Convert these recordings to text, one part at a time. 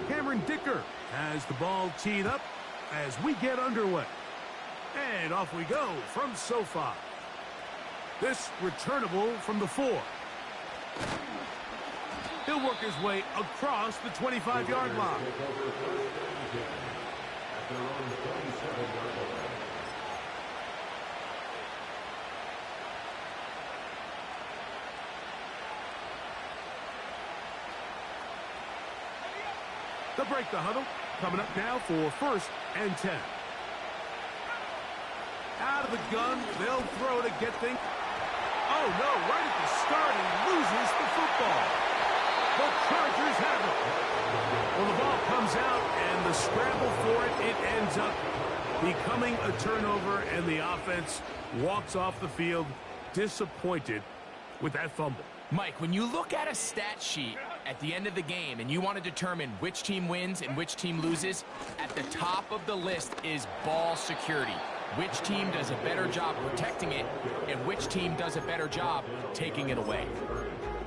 Cameron Dicker has the ball teed up as we get underway. And off we go from SoFi. This returnable from the 4. He'll work his way across the 25-yard line. They'll break the huddle. Coming up now for 1st and 10. Out of the gun, they'll throw to get things. Oh, no, right at the start, he loses the football. The Chargers have it. Well, the ball comes out, and the scramble for it ends up becoming a turnover, and the offense walks off the field disappointed with that fumble. Mike, when you look at a stat sheet at the end of the game and you want to determine which team wins and which team loses, at the top of the list is ball security. Which team does a better job protecting it, and which team does a better job taking it away.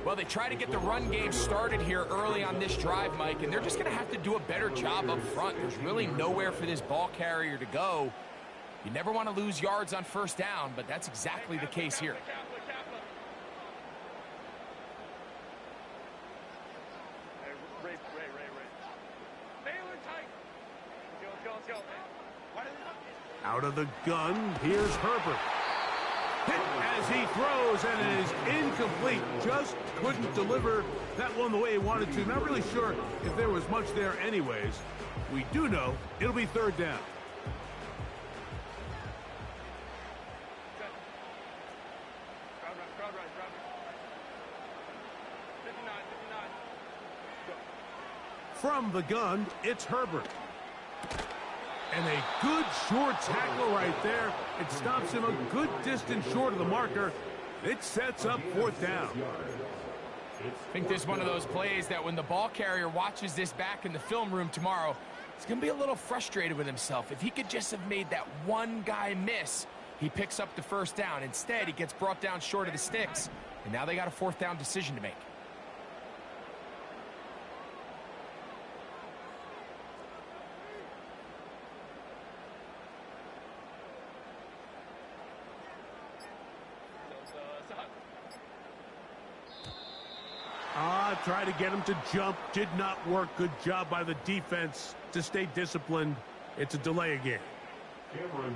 Well, they try to get the run game started here early on this drive, Mike, and they're just going to have to do a better job up front. There's really nowhere for this ball carrier to go. You never want to lose yards on 1st down, but that's exactly the case here. Out of the gun, here's Herbert. Hit as he throws, and it is incomplete. Just couldn't deliver that one the way he wanted to. Not really sure if there was much there anyways. We do know it'll be 3rd down. From the gun, it's Herbert. And a good short tackle right there. It stops him a good distance short of the marker. It sets up 4th down. I think this is one of those plays that when the ball carrier watches this back in the film room tomorrow, he's going to be a little frustrated with himself. If he could just have made that one guy miss, he picks up the 1st down. Instead, he gets brought down short of the sticks. And now they got a 4th down decision to make. Try to get him to jump. Did not work. Good job by the defense to stay disciplined. It's a delay again.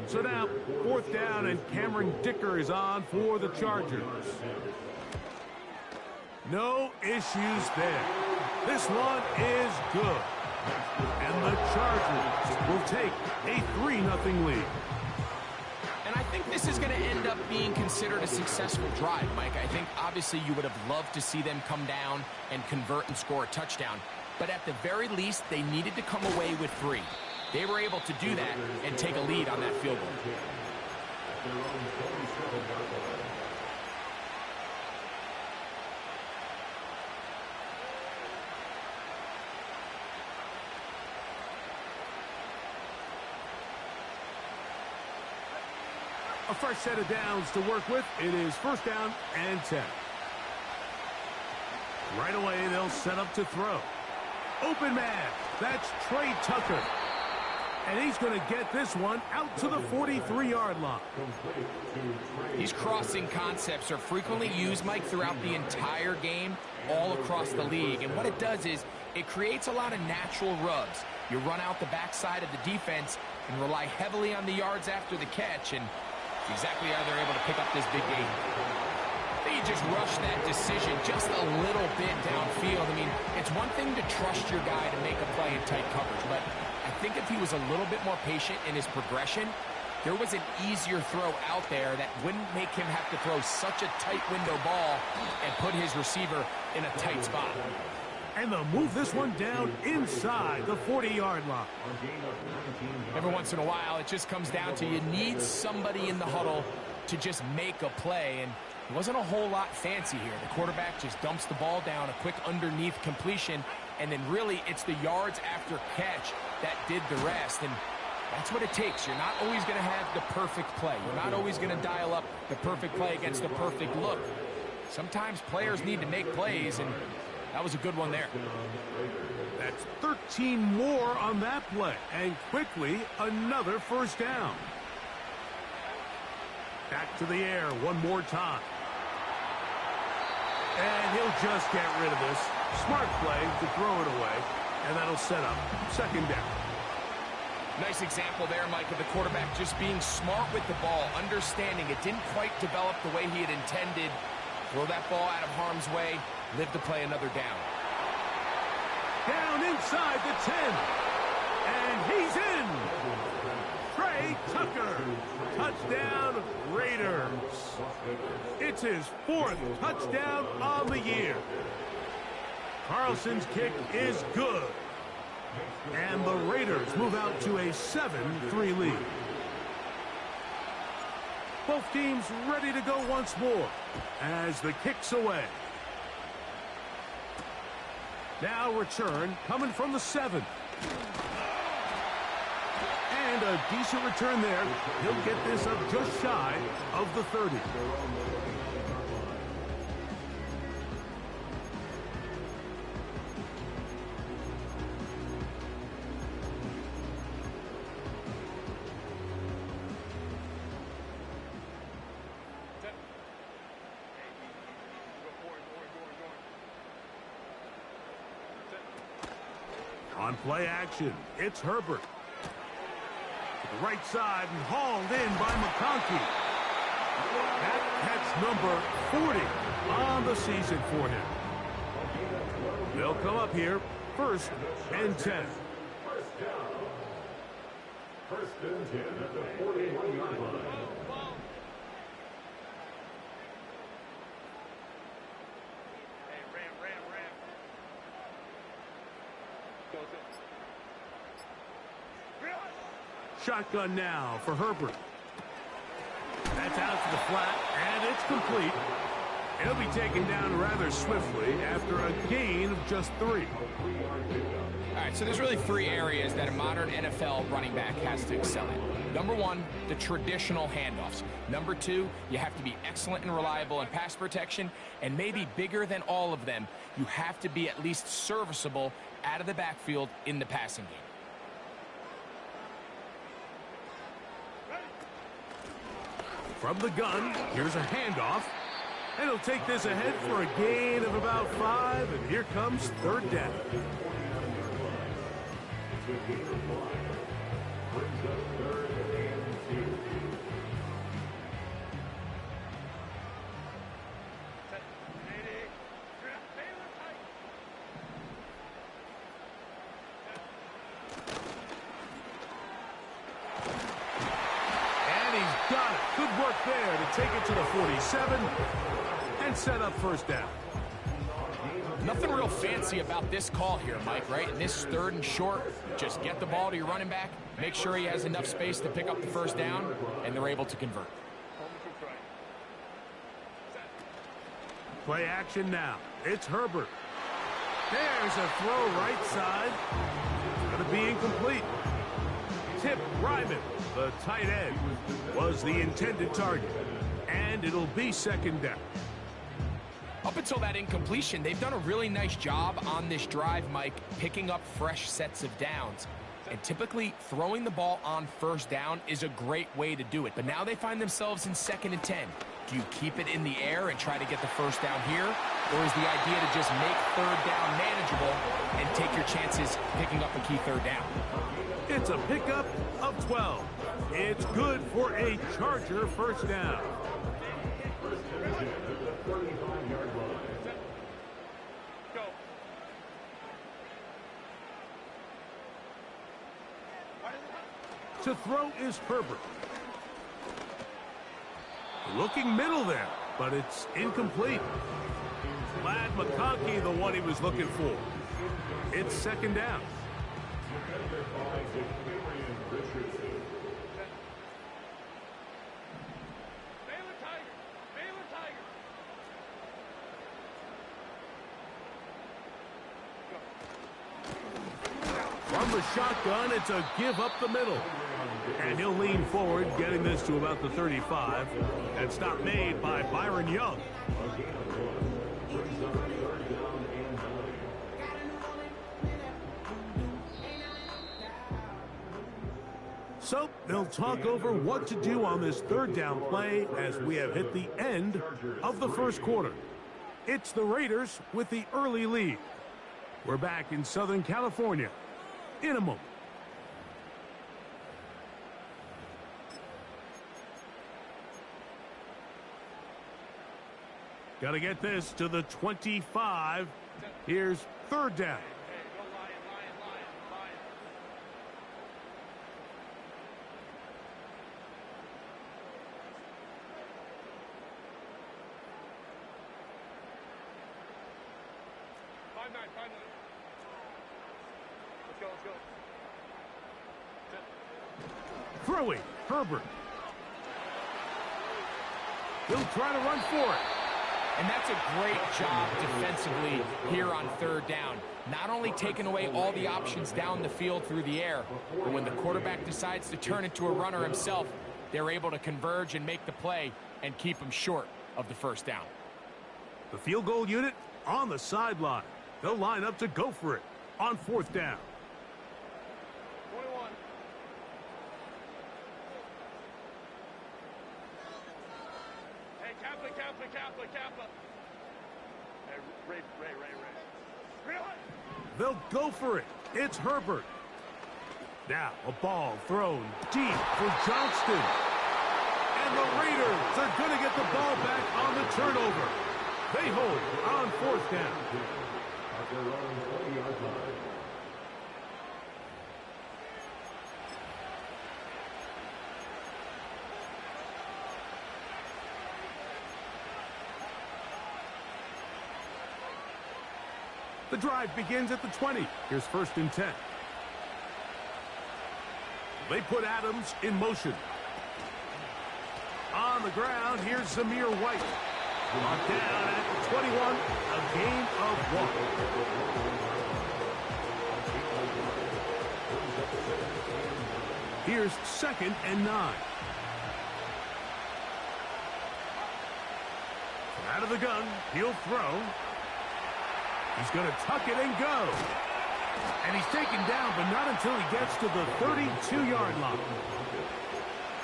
So now, 4th down, and Cameron Dicker is on for the Chargers. No issues there. This one is good. And the Chargers will take a 3-0 lead. And I think this is going to end up being considered a successful drive, Mike. I think obviously you would have loved to see them come down and convert and score a touchdown. But at the very least, they needed to come away with 3. They were able to do that and take a lead on that field goal. A fresh set of downs to work with. It is 1st down and 10. Right away, they'll set up to throw. Open man. That's Trey Tucker. And he's going to get this one out to the 43-yard line. These crossing concepts are frequently used, Mike, throughout the entire game, all across the league. And what it does is it creates a lot of natural rubs. You run out the backside of the defense and rely heavily on the yards after the catch, and it's exactly how they're able to pick up this big game. They just rush that decision just a little bit downfield. I mean, it's one thing to trust your guy to make a play in tight coverage, but I think if he was a little bit more patient in his progression, there was an easier throw out there that wouldn't make him have to throw such a tight window ball and put his receiver in a tight spot. And they'll move this one down inside the 40-yard line. Every once in a while, it just comes down to you need somebody in the huddle to just make a play. And it wasn't a whole lot fancy here. The quarterback just dumps the ball down, a quick underneath completion, and then really it's the yards after catch that did the rest. And that's what it takes. You're not always going to have the perfect play. You're not always going to dial up the perfect play against the perfect look. Sometimes players need to make plays, and That was a good one there. That's 13 more on that play. And quickly, another first down. Back to the air one more time. And he'll just get rid of this. Smart play to throw it away. And that'll set up second down. Nice example there, Mike, of the quarterback just being smart with the ball, understanding it didn't quite develop the way he had intended. Throw that ball out of harm's way, live to play another down. Down inside the 10. And he's in. Trey Tucker. Touchdown, Raiders. It's his 4th touchdown on the year. Carlson's kick is good. And the Raiders move out to a 7-3 lead. Both teams ready to go once more as the kick's away. Now return coming from the 7. And a decent return there. He'll get this up just shy of the 30. On play action, it's Herbert. To the right side and hauled in by McConkey. That's number 40 on the season for him. They'll come up here, 1st and 10. First and 10 at the 41-yard line. Shotgun now for Herbert. That's out to the flat, and it's complete. He'll be taken down rather swiftly after a gain of just 3. All right, so there's really 3 areas that a modern NFL running back has to excel in. Number 1, the traditional handoffs. Number 2, you have to be excellent and reliable in pass protection. And maybe bigger than all of them, you have to be at least serviceable out of the backfield in the passing game. From the gun, here's a handoff. And he'll take this ahead for a gain of about 5. And here comes 3rd down. Got it. Good work there to take it to the 47 and set up 1st down. Nothing real fancy about this call here, Mike, right? In this 3rd and short, just get the ball to your running back, make sure he has enough space to pick up the 1st down, and they're able to convert. Play action now. It's Herbert. There's a throw right side. It's going to be incomplete. Tip Ryman, the tight end, was the intended target. And it'll be 2nd down. Up until that incompletion, they've done a really nice job on this drive, Mike, picking up fresh sets of downs. And typically, throwing the ball on 1st down is a great way to do it. But now they find themselves in 2nd and 10. Do you keep it in the air and try to get the 1st down here? Or is the idea to just make 3rd down manageable and take your chances picking up a key 3rd down? It's a pickup of 12. It's good for a Charger 1st down. To throw is Herbert. Looking middle there, but it's incomplete. Glad McConkey the one he was looking for. It's 2nd down. From the shotgun, it's a give up the middle. And he'll lean forward, getting this to about the 35. And stop made by Byron Young. So they'll talk over what to do on this third down play as we have hit the end of the first quarter. It's the Raiders with the early lead. We're back in Southern California in a moment. Got to get this to the 25. Here's third down. Throwing, Herbert. He'll try to run for it. And that's a great job defensively here on third down. Not only taking away all the options down the field through the air, but when the quarterback decides to turn into a runner himself, they're able to converge and make the play and keep him short of the first down. The field goal unit on the sideline. They'll line up to go for it on fourth down. 21. Hey, Kappa. Hey, Ray. Really? They'll go for it. It's Herbert. Now a ball thrown deep for Johnston. And the Raiders are going to get the ball back on the turnover. They hold on fourth down. The drive begins at the 20. Here's first and 10. They put Adams in motion. On the ground, here's Zamir White. Brought down at the 21, a gain of 1. Here's second and 9. Out of the gun, he'll throw. He's going to tuck it and go. And he's taken down, but not until he gets to the 32-yard line.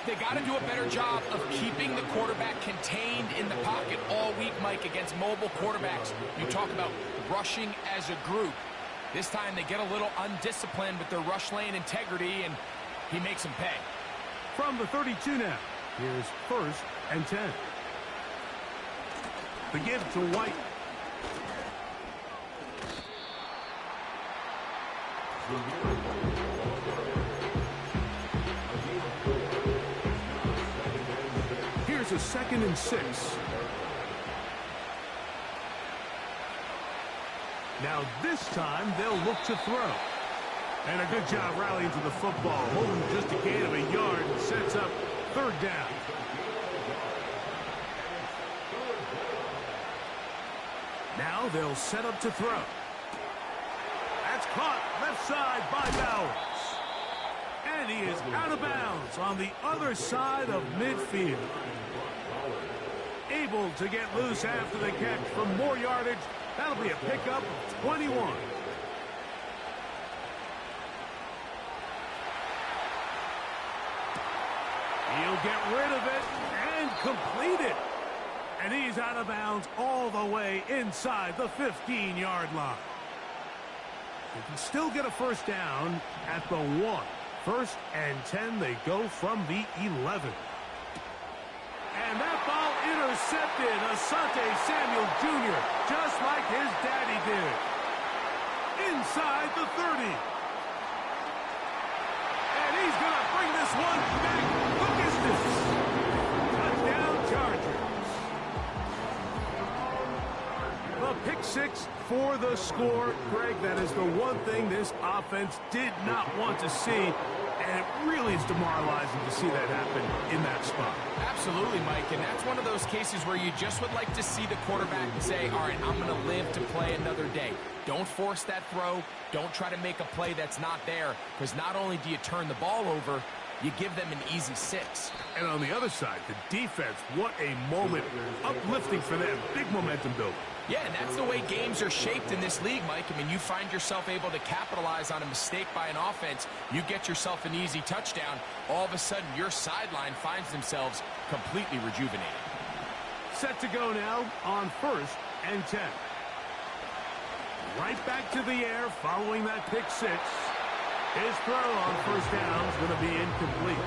They got to do a better job of keeping the quarterback contained in the pocket all week, Mike, against mobile quarterbacks. You talk about rushing as a group. This time they get a little undisciplined with their rush lane integrity, and he makes them pay. From the 32 now, here's first and 10. The give to White. Here's a second and 6. Now this time they'll look to throw. And a good job rallying to the football. Holding just a gain of a yard and sets up third down. Now they'll set up to throw. That's caught left side by Bowers. And he is out of bounds on the other side of midfield. Able to get loose after the catch for more yardage. That'll be a pickup of 21. He'll get rid of it and complete it. And he's out of bounds all the way inside the 15-yard line. They can still get a first down at the 1. First and 10, they go from the 11. And that ball intercepted. Asante Samuel Jr., just like his daddy did. Inside the 30. And he's going to bring this one back the distance. Touchdown Chargers. The pick six for the score. Greg, that is the one thing this offense did not want to see. And it really is demoralizing to see that happen in that spot. Absolutely, Mike, and that's one of those cases where you just would like to see the quarterback say, all right, I'm going to live to play another day. Don't force that throw. Don't try to make a play that's not there, because not only do you turn the ball over, you give them an easy 6. And on the other side, the defense, what a moment. Uplifting for them. Big momentum builder. Yeah, and that's the way games are shaped in this league, Mike. I mean, you find yourself able to capitalize on a mistake by an offense. You get yourself an easy touchdown. All of a sudden, your sideline finds themselves completely rejuvenated. Set to go now on 1st and 10. Right back to the air following that pick six. His throw on 1st down is going to be incomplete.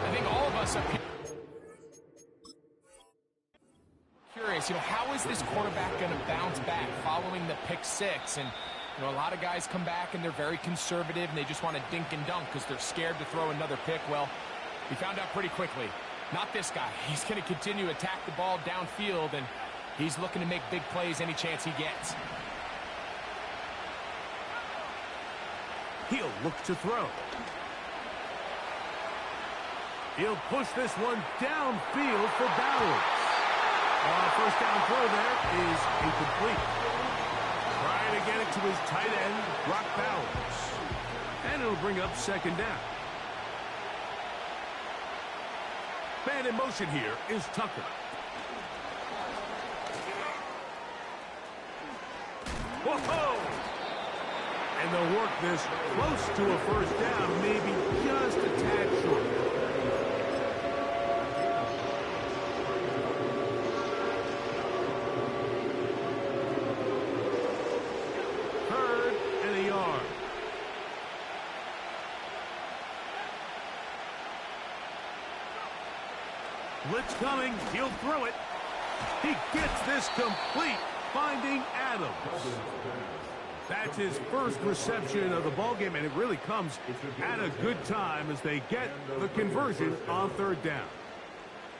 I think all of us up here curious, how is this quarterback going to bounce back following the pick six? And, a lot of guys come back and they're very conservative and they just want to dink and dunk because they're scared to throw another pick. Well, he found out pretty quickly. Not this guy. He's going to continue to attack the ball downfield, and he's looking to make big plays any chance he gets. He'll look to throw. He'll push this one downfield for Bowers. 1st down throw there is incomplete. Trying to get it to his tight end, Brock Bowers. And it'll bring up 2nd down. Man in motion here is Tucker. Whoa! And they'll work this close to a 1st down, maybe just a tad short. 3rd and a yard. Blitz coming. He'll throw it. He gets this complete, finding Adams. That's his first reception of the ballgame, and it really comes at a good time as they get the conversion on 3rd down.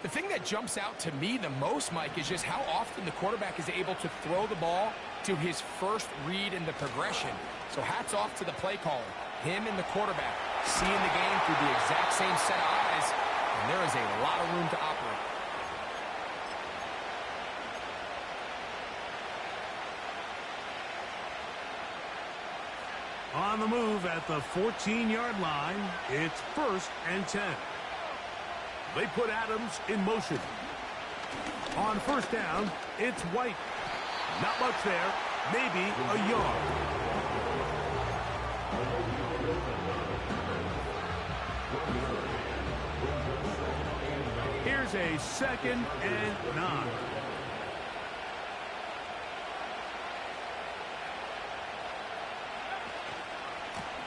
The thing that jumps out to me the most, Mike, is just how often the quarterback is able to throw the ball to his first read in the progression. So hats off to the play caller. Him and the quarterback seeing the game through the exact same set of eyes, and there is a lot of room to operate. On the move at the 14-yard line, it's 1st and 10. They put Adams in motion. On 1st down, it's White. Not much there, maybe a yard. Here's a 2nd and 9.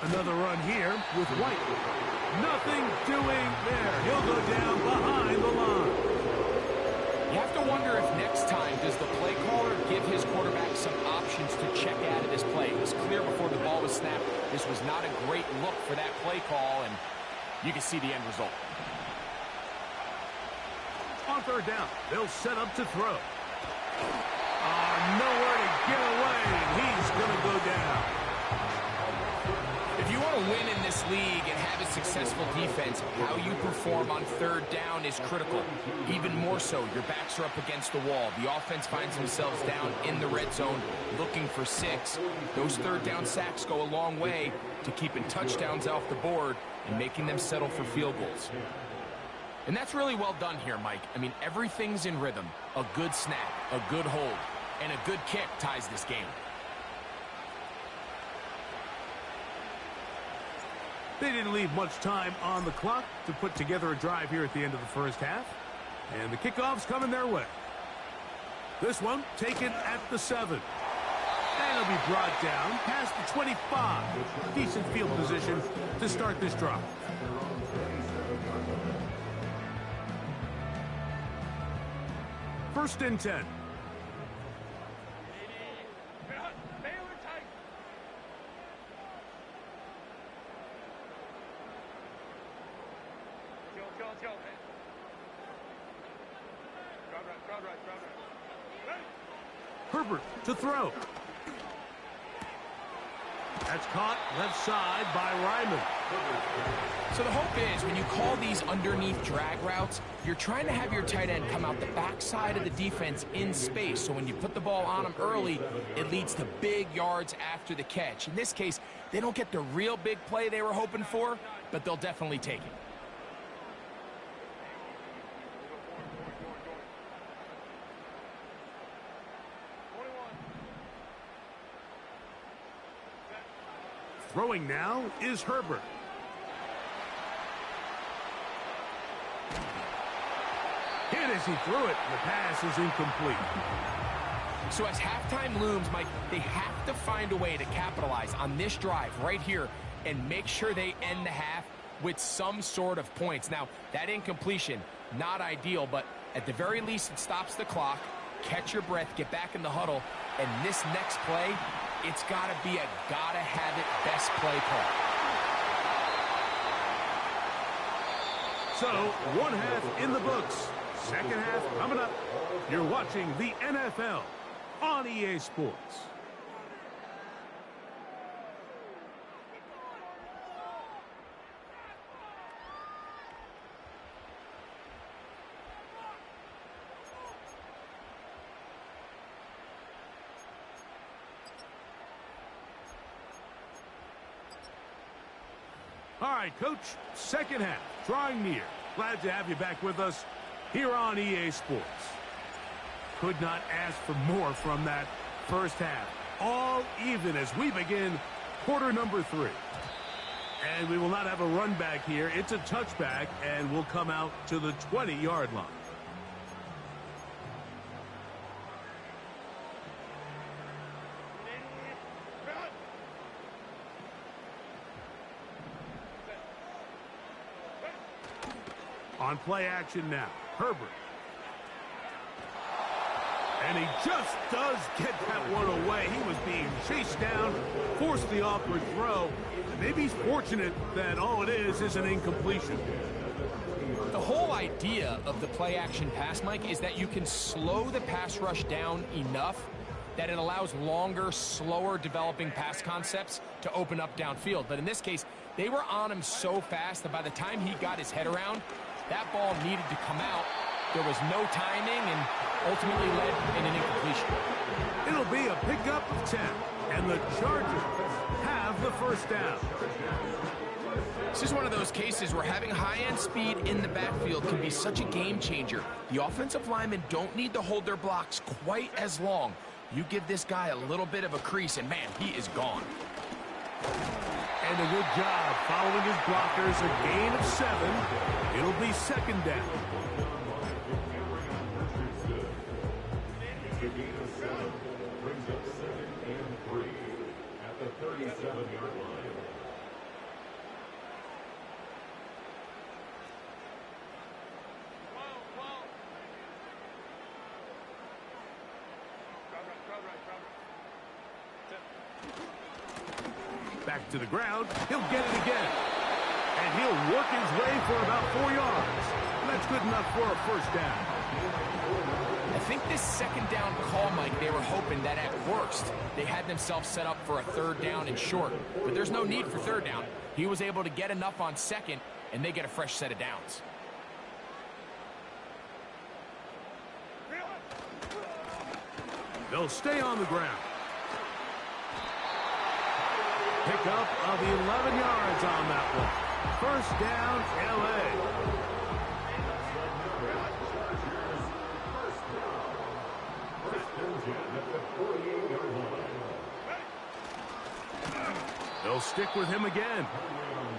Another run here with White. Nothing doing there. He'll go down behind the line. You have to wonder if next time does the play caller give his quarterback some options to check out of this play. It was clear before the ball was snapped this was not a great look for that play call, and you can see the end result. On 3rd down, they'll set up to throw. Nowhere to get away, and he's going to go down. If you want to win in this league and have a successful defense, how you perform on 3rd down is critical. Even more so, your backs are up against the wall. The offense finds themselves down in the red zone looking for 6. Those 3rd down sacks go a long way to keeping touchdowns off the board and making them settle for field goals. And that's really well done here, Mike. I mean, everything's in rhythm. A good snap, a good hold, and a good kick ties this game. They didn't leave much time on the clock to put together a drive here at the end of the 1st half. And the kickoff's coming their way. This one taken at the 7. And it'll be brought down past the 25. Decent field position to start this drive. First and 10. Herbert to throw. That's caught left side by Ryman. So the hope is when you call these underneath drag routes, you're trying to have your tight end come out the backside of the defense in space. So when you put the ball on him early, it leads to big yards after the catch. In this case, they don't get the real big play they were hoping for, but they'll definitely take it. Throwing now is Herbert. Hit as he threw it. The pass is incomplete. So as halftime looms, Mike, they have to find a way to capitalize on this drive right here and make sure they end the half with some sort of points. Now, that incompletion, not ideal, but at the very least, it stops the clock. Catch your breath, get back in the huddle, and this next play, it's got to be a gotta-have-it best play call. So, one half in the books. Second half coming up. You're watching the NFL on EA Sports. All right, Coach, second half, drawing near. Glad to have you back with us here on EA Sports. Could not ask for more from that first half. All even as we begin quarter number 3. And we will not have a run back here. It's a touchback, and we'll come out to the 20-yard line. On play action now, Herbert. And he just does get that one away. He was being chased down, forced the awkward throw. Maybe he's fortunate that all it is an incompletion. The whole idea of the play action pass, Mike, is that you can slow the pass rush down enough that it allows longer, slower developing pass concepts to open up downfield. But in this case, they were on him so fast that by the time he got his head around, that ball needed to come out. There was no timing and ultimately led in an incompletion. It'll be a pickup of 10, and the Chargers have the first down. This is one of those cases where having high-end speed in the backfield can be such a game changer. The offensive linemen don't need to hold their blocks quite as long. You give this guy a little bit of a crease, and man, he is gone. And a good job following his blockers, a gain of 7. It'll be second down. The gain of 7 brings up 2nd and 3 at the 37-yard line. Back to the ground. He'll get it again. And he'll work his way for about 4 yards. That's good enough for a first down. I think this second down call, Mike, they were hoping that at worst they had themselves set up for a third down and short. But there's no need for third down. He was able to get enough on second, and they get a fresh set of downs. They'll stay on the ground. Pickup of 11 yards on that one. First down, L.A. They'll stick with him again.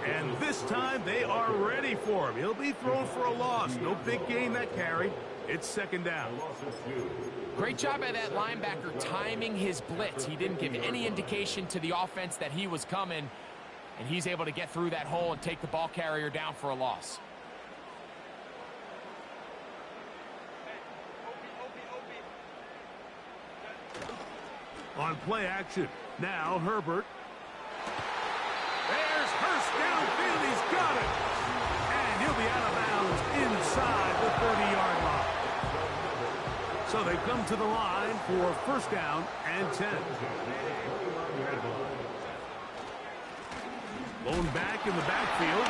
And this time they are ready for him. He'll be thrown for a loss. No big gain that carry. It's second down. Great job by that linebacker timing his blitz. He didn't give any indication to the offense that he was coming, and he's able to get through that hole and take the ball carrier down for a loss. On play action, now Herbert. There's Hurst downfield. He's got it. And he'll be out of bounds inside the 30-yard line. So they come to the line for first down and 10. Blown back in the backfield.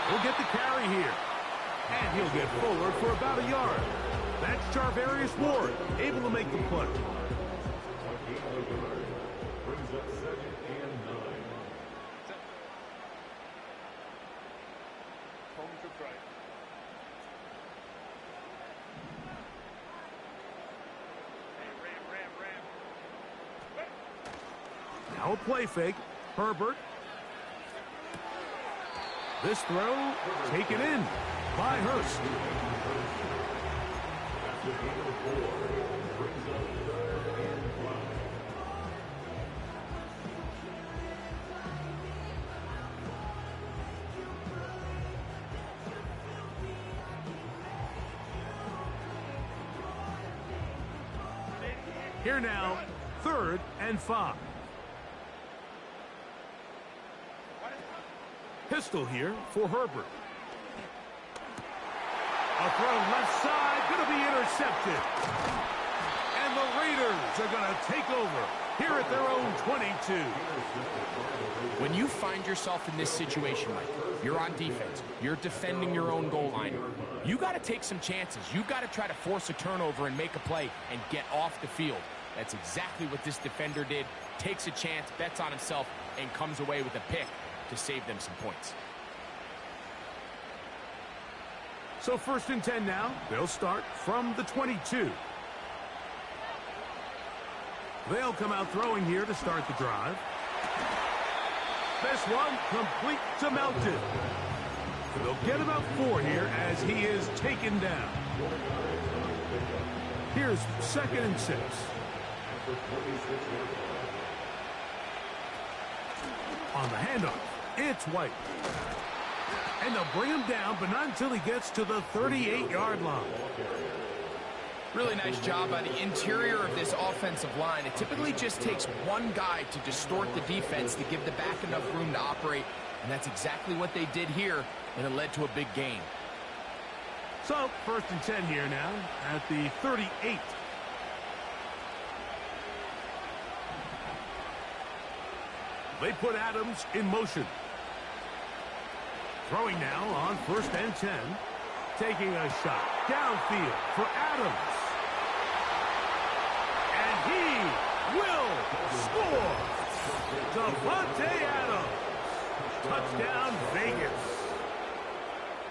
He'll get the carry here. And he'll get forward for about a yard. That's Charvarius Ward, able to make the play. Brings up 2nd and 9. Now a play fake. Herbert This throw taken in by Hurst. Here now, 3rd and 5. Pistol here for Herbert. A throw left side, going to be intercepted. And the Raiders are going to take over here at their own 22. When you find yourself in this situation, Mike, you're on defense, you're defending your own goal line, you got to take some chances. You got to try to force a turnover and make a play and get off the field. That's exactly what this defender did. Takes a chance, bets on himself, and comes away with a pick to save them some points. So 1st and 10 now. They'll start from the 22. They'll come out throwing here to start the drive. This one complete to Melton. They'll get about 4 here as he is taken down. Here's 2nd and 6. On the handoff, it's White. And they'll bring him down, but not until he gets to the 38-yard line. Really nice job by the interior of this offensive line. It typically just takes one guy to distort the defense to give the back enough room to operate, and that's exactly what they did here, and it led to a big gain. So, 1st and 10 here now at the 38. They put Adams in motion. Throwing now on 1st and 10. Taking a shot downfield for Adams. And he will score. Davante Adams. Touchdown, Vegas.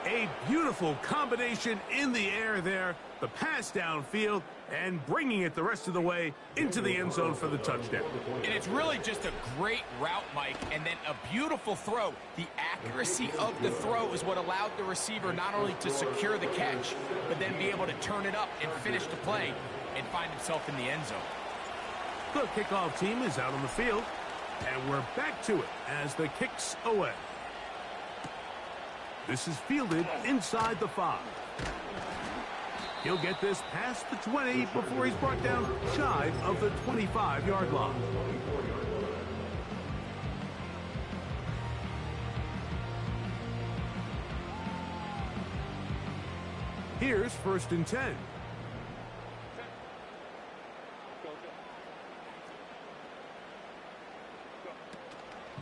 A beautiful combination in the air there. The pass downfield and bringing it the rest of the way into the end zone for the touchdown. And it's really just a great route, Mike, and then a beautiful throw. The accuracy of the throw is what allowed the receiver not only to secure the catch, but then be able to turn it up and finish the play and find himself in the end zone. The kickoff team is out on the field, and we're back to it as the kick's away. This is fielded inside the 5. He'll get this past the 20 before he's brought down shy of the 25-yard line. Here's 1st and 10.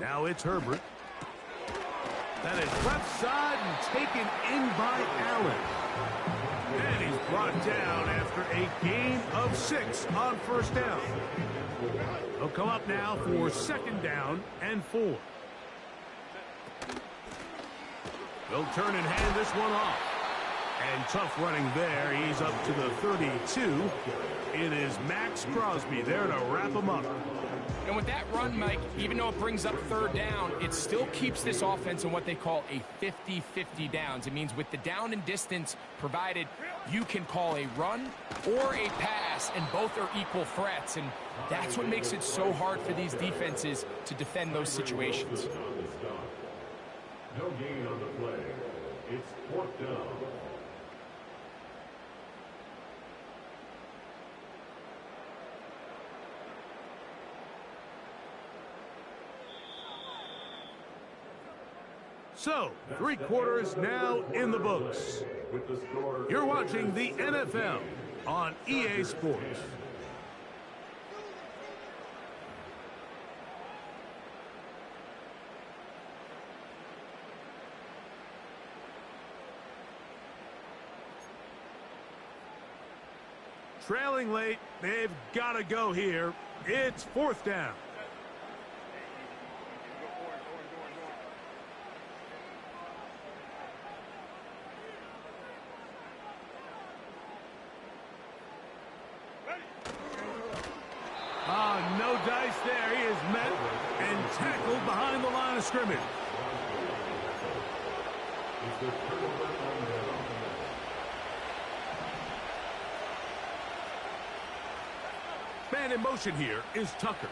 Now it's Herbert. That is left side and taken in by Allen. And he's brought down after a gain of 6 on 1st down. He'll come up now for 2nd down and 4. They'll turn and hand this one off. And tough running there. He's up to the 32. It is Max Crosby there to wrap him up. And with that run, Mike, even though it brings up 3rd down, it still keeps this offense in what they call a 50-50 downs. It means with the down and distance provided, you can call a run or a pass, and both are equal threats. And that's what makes it so hard for these defenses to defend those situations. No gain on the play. It's 4th down. So, 3 quarters now in the books. You're watching the NFL on EA Sports. Trailing late, they've got to go here. It's 4th down. No dice there. He is met and tackled behind the line of scrimmage. It's the turnover on down. Man in motion here is Tucker.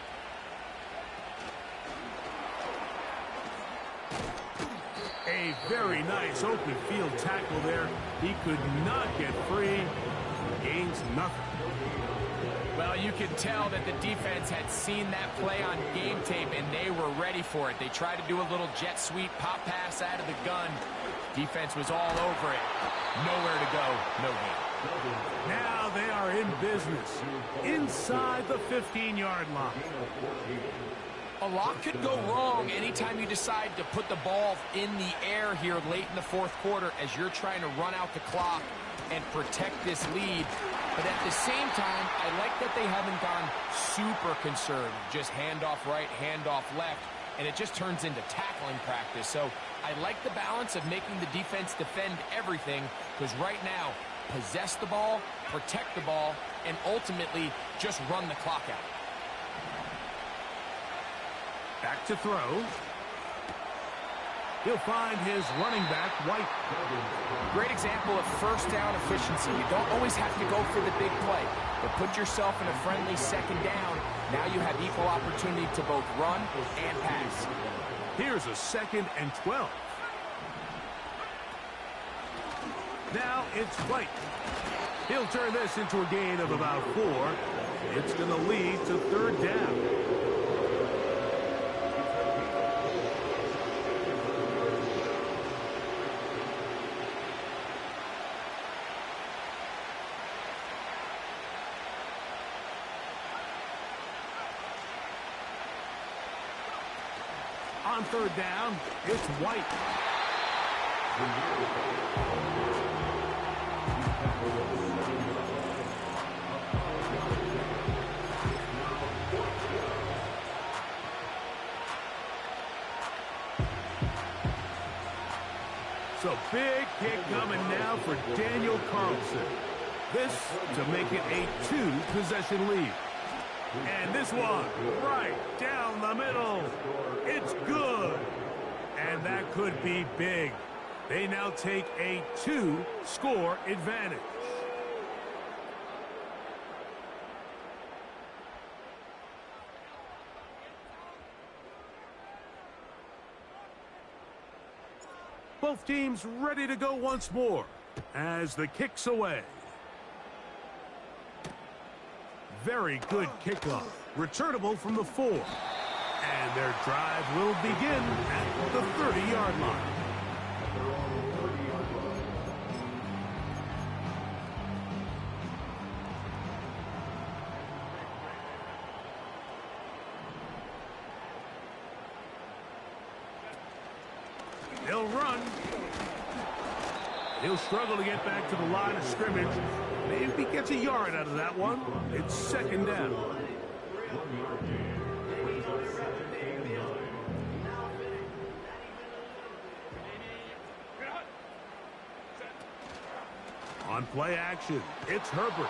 A very nice open field tackle there. He could not get free. Gains nothing. Well, you can tell that the defense had seen that play on game tape, and they were ready for it. They tried to do a little jet sweep pop pass out of the gun. Defense was all over it. Nowhere to go, no gain. Now they are in business. Inside the 15-yard line. A lot could go wrong anytime you decide to put the ball in the air here late in the fourth quarter as you're trying to run out the clock and protect this lead. But at the same time, I like that they haven't gone super conservative. Just handoff right, handoff left, and it just turns into tackling practice. So I like the balance of making the defense defend everything, because right now, possess the ball, protect the ball, and ultimately just run the clock out. Back to throw. He'll find his running back, White. Great example of first down efficiency. You don't always have to go for the big play, but put yourself in a friendly second down. Now you have equal opportunity to both run and pass. Here's a 2nd and 12. Now it's White. He'll turn this into a gain of about 4. It's going to lead to 3rd down. On 3rd down, it's White. So big kick coming now for Daniel Carlson. This to make it a 2-possession lead. And this one, right down the middle. It's good. And that could be big. They now take a 2-score advantage. Both teams ready to go once more as the kick's away. Very good kickoff. Returnable from the 4. And their drive will begin at the 30-yard line. He'll run. He'll struggle to get back to the line of scrimmage. Maybe gets a yard out of that one. It's 2nd down. On play action, it's Herbert.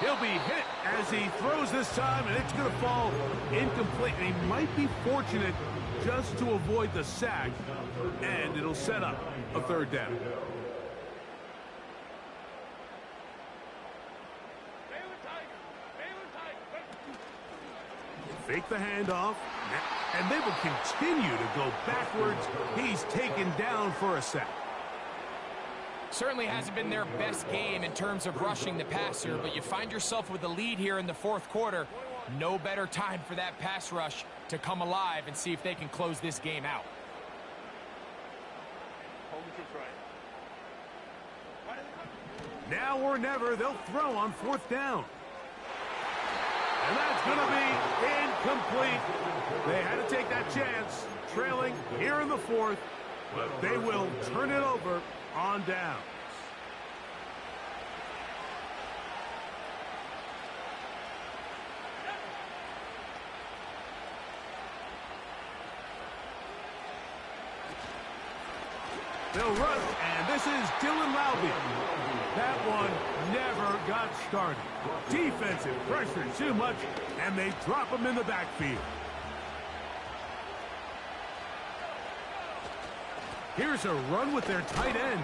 He'll be hit as he throws this time, and it's going to fall incomplete. And he might be fortunate just to avoid the sack, and it'll set up a 3rd down. Fake the handoff, and they will continue to go backwards. He's taken down for a sack. Certainly hasn't been their best game in terms of rushing the passer, but you find yourself with a lead here in the fourth quarter. No better time for that pass rush to come alive and see if they can close this game out. Now or never, they'll throw on 4th down. And that's going to be incomplete. They had to take that chance, trailing here in the 4th, but they will turn it over on down. They'll run, and this is Dylan Lowby. That one never got started. Defensive pressure too much, and they drop him in the backfield. Here's a run with their tight end.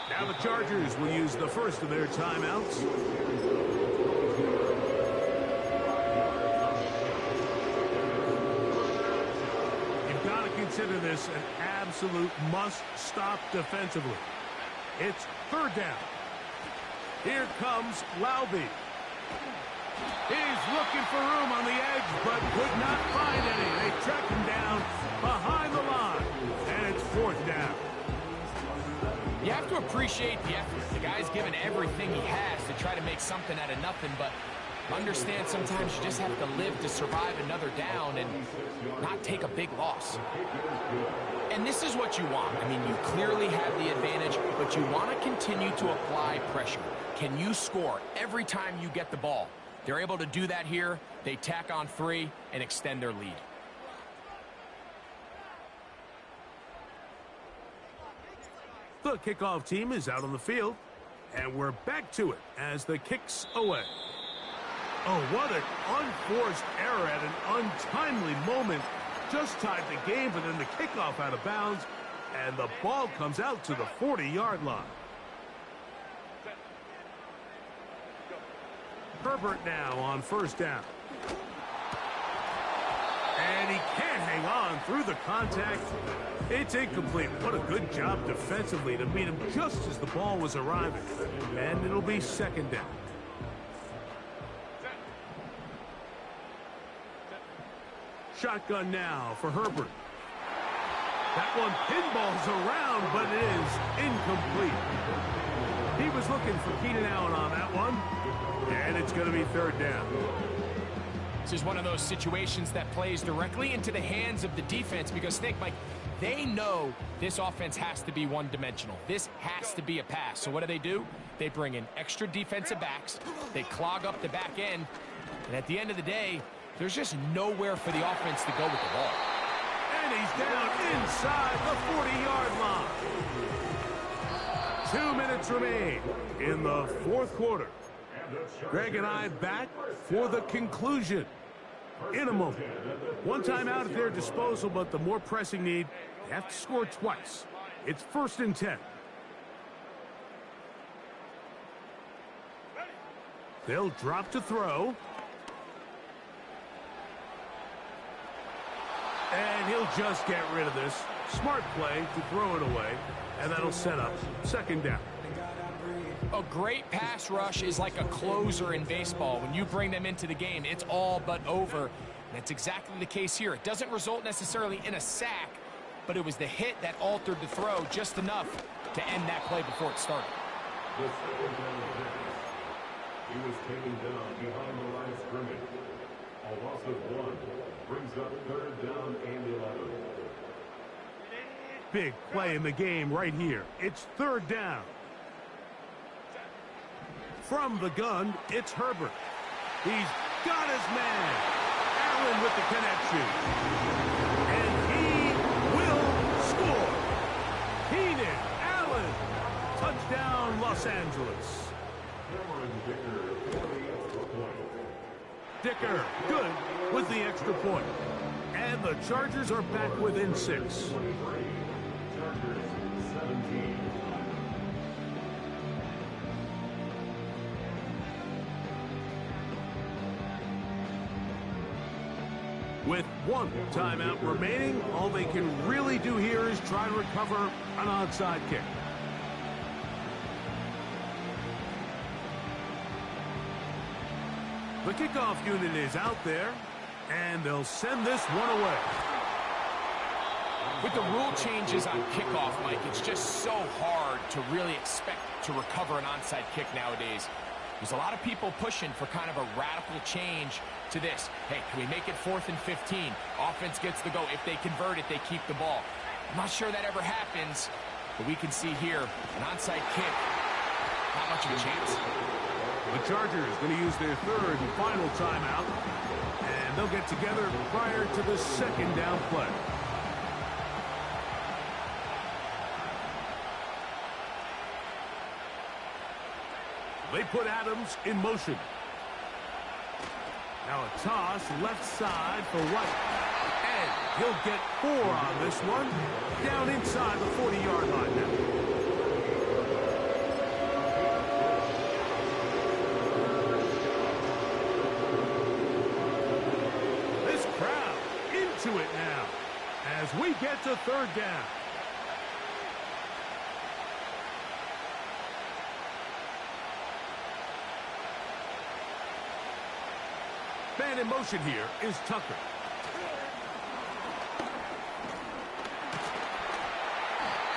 Now the Chargers will use the first of their timeouts. You've got to consider this an absolute must-stop defensively. It's third down. Here comes Laube. He's looking for room on the edge, but could not find any. They track him down behind the line, and it's fourth down. You have to appreciate the effort. The guy's given everything he has to try to make something out of nothing, but understand sometimes you just have to live to survive another down and not take a big loss. And this is what you want. I mean, you clearly have the advantage, but you want to continue to apply pressure. Can you score every time you get the ball? They're able to do that here. They tack on 3 and extend their lead. The kickoff team is out on the field, and we're back to it as the kick's away. Oh, what an unforced error at an untimely moment. Just tied the game, but then the kickoff out of bounds, and the ball comes out to the 40-yard line. Herbert now on first down. And he can't hang on through the contact. It's incomplete. What a good job defensively to beat him just as the ball was arriving. And it'll be second down. Shotgun now for Herbert. That one pinballs around, but it is incomplete. He was looking for Keenan Allen on that one. And it's going to be third down. This is one of those situations that plays directly into the hands of the defense because, think, Mike, they know this offense has to be one-dimensional. This has to be a pass. So what do? They bring in extra defensive backs. They clog up the back end. And at the end of the day, there's just nowhere for the offense to go with the ball. And he's down inside the 40-yard line. 2 minutes remain in the fourth quarter. Greg and I back for the conclusion in a moment. One timeout at their disposal, but the more pressing need, they have to score twice. It's 1st and 10. They'll drop to throw. And he'll just get rid of this. Smart play to throw it away, and that'll set up second down. A great pass rush is like a closer in baseball. When you bring them into the game, it's all but over. And that's exactly the case here. It doesn't result necessarily in a sack, but it was the hit that altered the throw just enough to end that play before it started. The second down pass. He was taken down behind the line of scrimmage. A loss of 1 brings up third down and 11. Big play in the game right here. It's third down. From the gun, it's Herbert. He's got his man. Allen with the connection. And he will score. Keenan Allen. Touchdown, Los Angeles. Dicker, good with the extra point. And the Chargers are back within 6. Chargers 17. With 1 timeout remaining, all they can really do here is try to recover an onside kick. The kickoff unit is out there, and they'll send this one away. With the rule changes on kickoff, Mike, it's just so hard to really expect to recover an onside kick nowadays. There's a lot of people pushing for kind of a radical change to this. Hey, can we make it 4th and 15? Offense gets the go. If they convert it, they keep the ball. I'm not sure that ever happens, but we can see here an onside kick. Not much of a chance. The Chargers going to use their third and final timeout, and they'll get together prior to the second down play. They put Adams in motion. Now a toss left side for White. And he'll get 4 on this one. Down inside the 40-yard line now. This crowd into it now as we get to third down. Man in motion here is Tucker.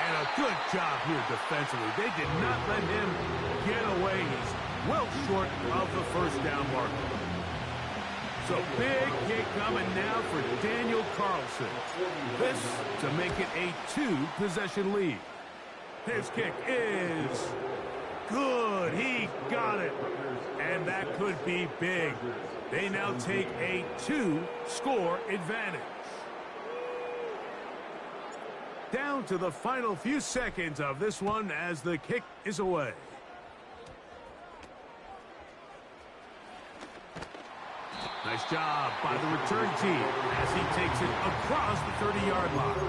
And a good job here defensively. They did not let him get away. He's well short of the first down marker. So big kick coming now for Daniel Carlson. This to make it a 2-possession lead. His kick is good. He got it. And that could be big. They now take a 2-score advantage. Down to the final few seconds of this one as the kick is away. Nice job by the return team as he takes it across the 30-yard line.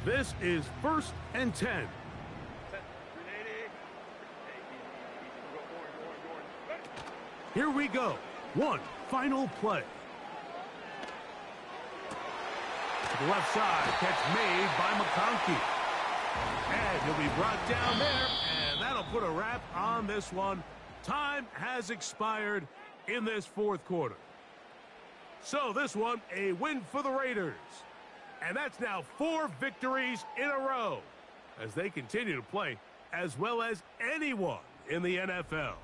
This is 1st and 10. Here we go. One final play. To the left side, catch made by McConkey. And he'll be brought down there, and that'll put a wrap on this one. Time has expired in this 4th quarter. So this one, a win for the Raiders. And that's now 4 victories in a row as they continue to play as well as anyone in the NFL.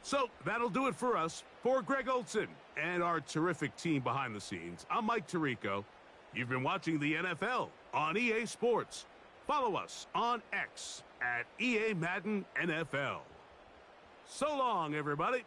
So that'll do it for us. For Greg Olson and our terrific team behind the scenes, I'm Mike Tirico. You've been watching the NFL on EA Sports. Follow us on X at EA Madden NFL. So long, everybody.